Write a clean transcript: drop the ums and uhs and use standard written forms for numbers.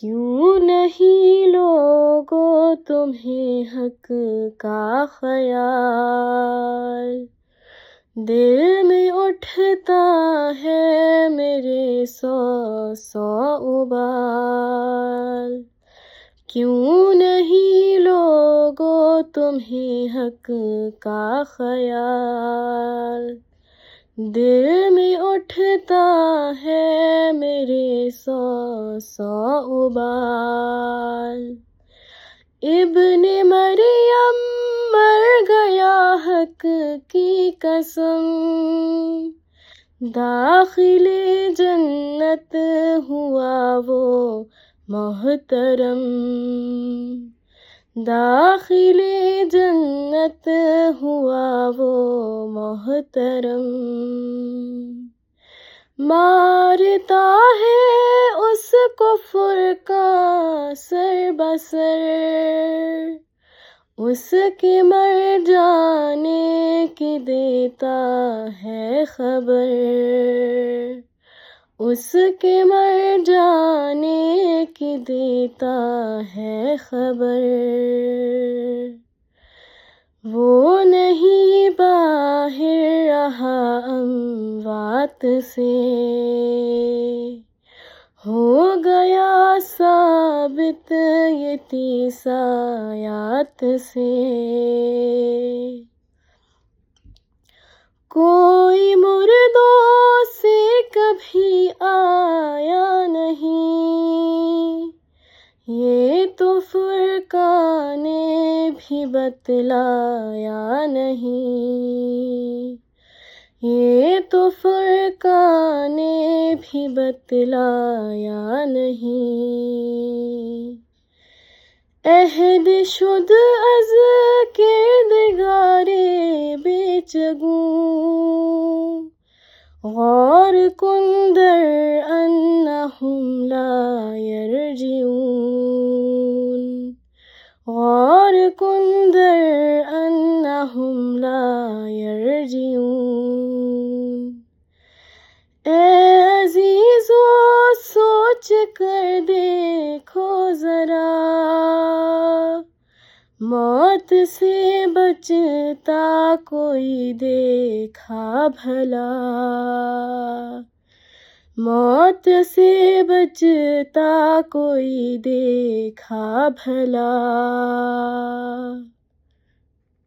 کیوں نہیں لوگو تمہیں حق کا خیال، دل میں اٹھتا ہے میرے سو سو ابال، کیوں نہیں لوگو تمہیں حق کا خیال، دل میں اٹھتا ہے میرے سو سو ابال۔ ابن مریم مر گیا حق کی قسم، داخل جنت ہوا وہ محترم، داخل جنت ہوا وہ محترم، مارتا ہے اس کفر کا سر بسر، اس کے مر جانے کی دیتا ہے خبر، اس کے مر جانے کی دیتا ہے خبر، وہ نہیں باہر رہا اموات سے، ہو گیا ثابت یہ 30 آیات سے، کوئی مردوں سے کبھی آیا نہیں، یہ تو فرقہ نے بھی بتلایا نہیں، یہ تو فرقہ نے بھی بتلایا نہیں، عہد شد از کردگار بے چگوں، غور کن در انہم لا یرجعون، غور کن در انہم لا یرجعون۔ اے عزیزو سوچ کر دیکھو ذرا، موت سے بچتا کوئی دیکھا بھلا، موت سے بچتا کوئی دیکھا بھلا۔